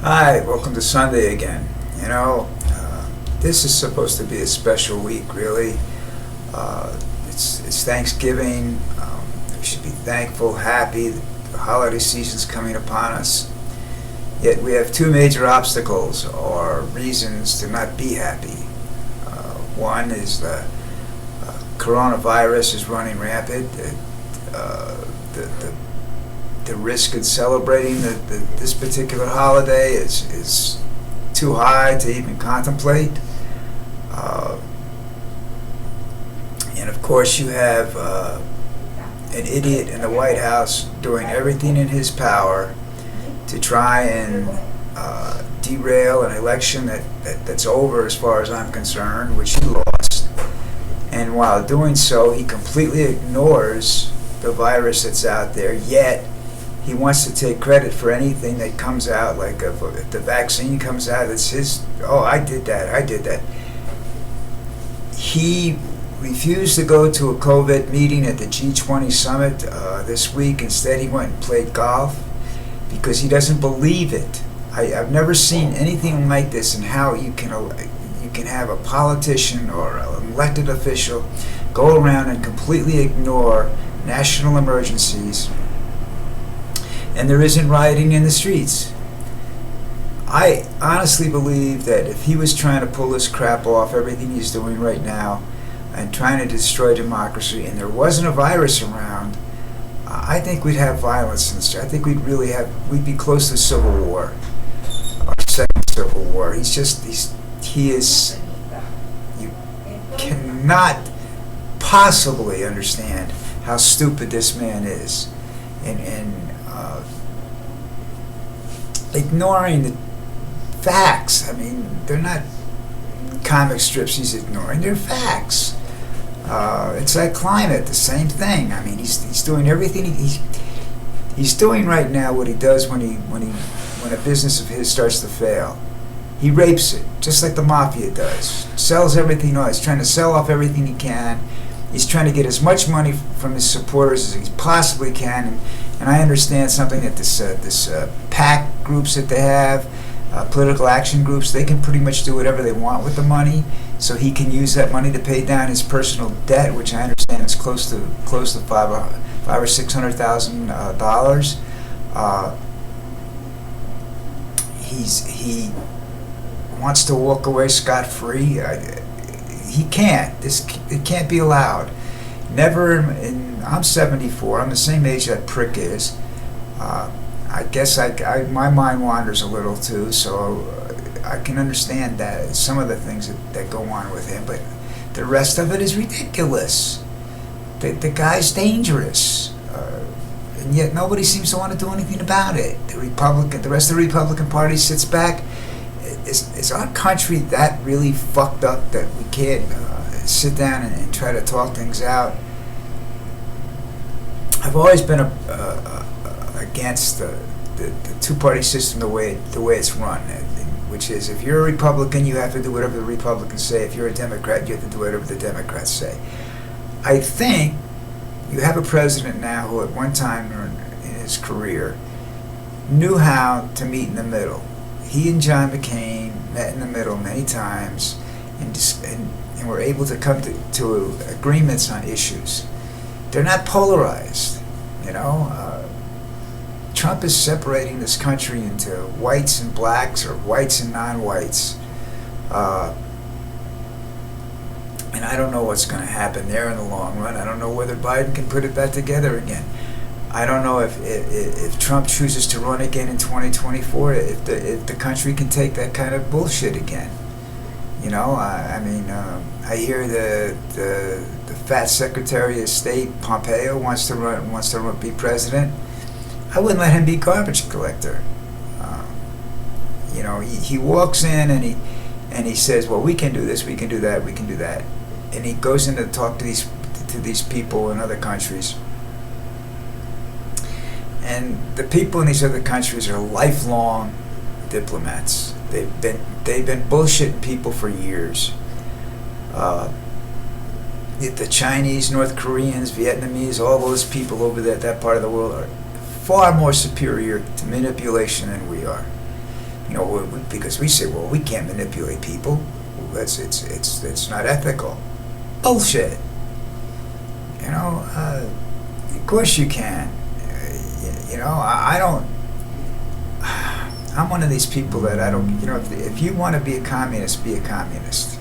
Hi, welcome to Sunday again. This is supposed to be a special week, really. It's Thanksgiving. We should be thankful, happy. The holiday season's coming upon us. Yet we have two major obstacles or reasons to not be happy. One is the coronavirus is running rampant. The risk of celebrating this particular holiday is too high to even contemplate. And of course you have an idiot in the White House doing everything in his power to try and derail an election that's over as far as I'm concerned, which he lost. And while doing so, he completely ignores the virus that's out there, yet he wants to take credit for anything that comes out, like if the vaccine comes out, it's his, oh, I did that. He refused to go to a COVID meeting at the G20 summit this week. Instead, he went and played golf because he doesn't believe it. I've never seen anything like this in how you can have a politician or an elected official go around and completely ignore national emergencies, and there isn't rioting in the streets. I honestly believe that if he was trying to pull this crap off, everything he's doing right now, and trying to destroy democracy, and there wasn't a virus around, I think we'd have violence in the street. I think we'd be close to civil war, or second civil war. You cannot possibly understand how stupid this man is, and ignoring the facts. I mean, they're not comic strips he's ignoring, they're facts. It's like climate, the same thing. I mean, he's doing everything he's doing right now what he does when a business of his starts to fail. He rapes it, just like the mafia does. Sells everything off. He's trying to sell off everything he can. He's trying to get as much money from his supporters as he possibly can. And I understand something that this PAC groups that they have, political action groups, they can pretty much do whatever they want with the money. So he can use that money to pay down his personal debt, which I understand is close to $500,000 or $600,000. He wants to walk away scot-free. He can't. It can't be allowed. Never. I'm 74. I'm the same age that prick is. I guess my mind wanders a little too, so I can understand that some of the things that go on with him, but the rest of it is ridiculous. The guy's dangerous, and yet nobody seems to want to do anything about it. The rest of the Republican Party sits back. Is our country that really fucked up that we can't sit down and try to talk things out? I've always been against the two-party system the way it's run, which is if you're a Republican, you have to do whatever the Republicans say. If you're a Democrat, you have to do whatever the Democrats say. I think you have a president now who at one time in his career knew how to meet in the middle. He and John McCain met in the middle many times and were able to come to agreements on issues. They're not polarized, Trump is separating this country into whites and blacks or whites and non-whites. And I don't know what's going to happen there in the long run. I don't know whether Biden can put it back together again. I don't know if Trump chooses to run again in 2024, if the country can take that kind of bullshit again. I hear the fat Secretary of State Pompeo wants to be president. I wouldn't let him be garbage collector. He walks in and he says, well, we can do this, we can do that, we can do that, and he goes in to talk to these people in other countries. And the people in these other countries are lifelong diplomats. They've been bullshitting people for years. The Chinese, North Koreans, Vietnamese, all those people over there, that part of the world, are far more superior to manipulation than we are. because we say, well, we can't manipulate people. It's not ethical. Bullshit. Of course you can. I don't. I'm one of these people that I don't. If you want to be a communist, be a communist.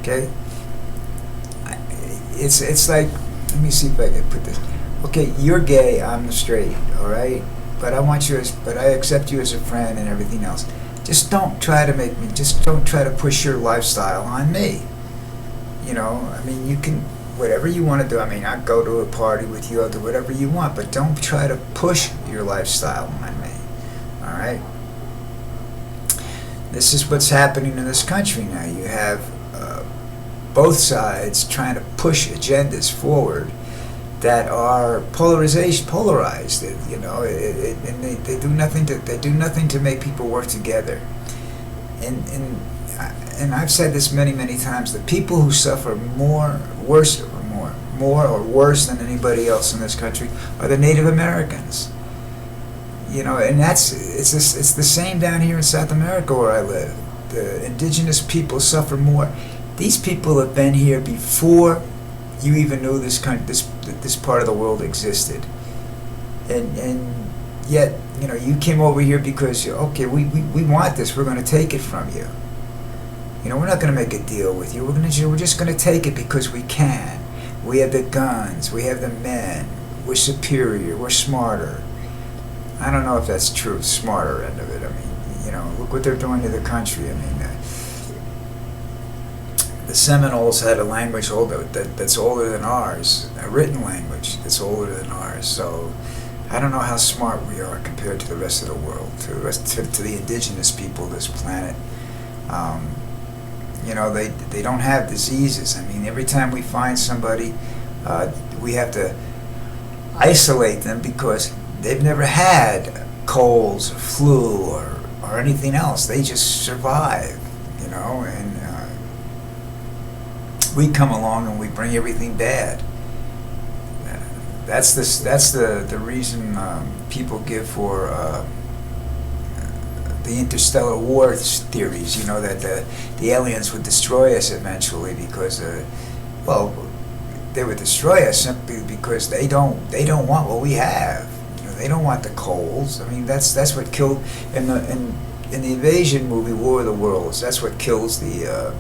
Okay. It's like, let me see if I can put this. Okay, you're gay. I'm straight. All right. But I accept you as a friend and everything else. Just don't try to push your lifestyle on me. You can, whatever you want to do. I'll go to a party with you, I'll do whatever you want, but don't try to push your lifestyle on me. All right? This is what's happening in this country now. You have both sides trying to push agendas forward that are polarized, and they do nothing to make people work together. And I've said this many times: the people who suffer worse than anybody else in this country are the Native Americans. And it's the same down here in South America where I live. The indigenous people suffer more. These people have been here before you even knew this part of the world existed, and yet you came over here because we want this. We're going to take it from you. We're not going to make a deal with you. We're just going to take it because we can. We have the guns. We have the men. We're superior. We're smarter. I don't know if that's true. Smarter end of it. Look what they're doing to the country. The Seminoles had a language that's older than ours, a written language that's older than ours. So I don't know how smart we are compared to the rest of the world, to the indigenous people of this planet. They don't have diseases. Every time we find somebody, we have to isolate them because they've never had colds, or flu, or anything else. They just survive, and we come along and we bring everything bad. That's the reason people give for the interstellar war theories. That the aliens would destroy us eventually because, they would destroy us simply because they don't want what we have. They don't want the colds. That's what killed in the invasion movie War of the Worlds. That's what kills the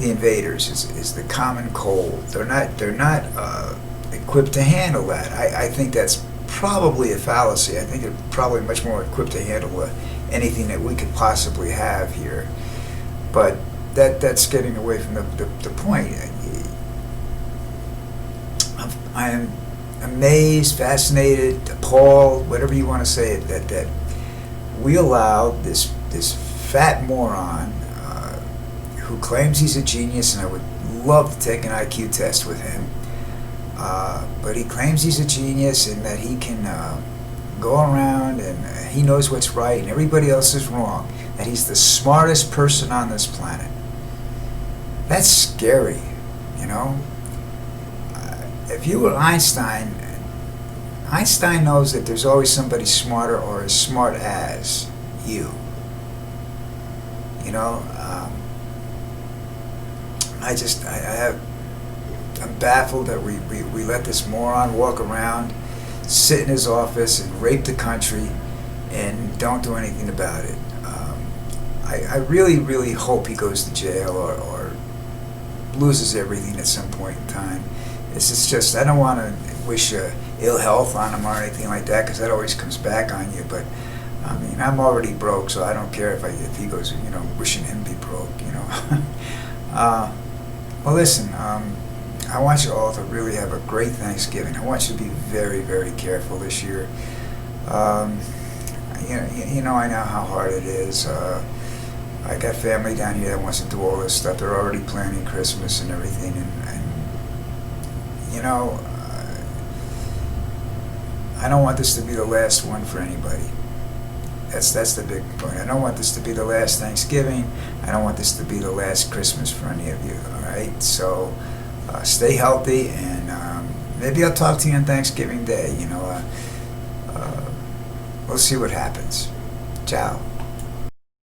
invaders is the common cold. They're not equipped to handle that. I think that's probably a fallacy. I think they're probably much more equipped to handle anything that we could possibly have here. But that's getting away from the point. I am amazed, fascinated, appalled, whatever you want to say, that we allowed this fat moron who claims he's a genius, and I would love to take an IQ test with him. But he claims he's a genius and that he can go around and he knows what's right and everybody else is wrong. That he's the smartest person on this planet. That's scary, If you were Einstein knows that there's always somebody smarter or as smart as you. I'm baffled that we let this moron walk around, sit in his office and rape the country and don't do anything about it. I really hope he goes to jail or loses everything at some point in time. It's just, I don't want to wish ill health on him or anything like that, because that always comes back on you. But I'm already broke, so I don't care if he goes, wishing him to be broke, Well, listen, I want you all to really have a great Thanksgiving. I want you to be very, very careful this year. I know how hard it is. I got family down here that wants to do all this stuff. They're already planning Christmas and everything, and I don't want this to be the last one for anybody. That's the big point. I don't want this to be the last Thanksgiving. I don't want this to be the last Christmas for any of you. All right. So stay healthy, and maybe I'll talk to you on Thanksgiving Day. We'll see what happens. Ciao.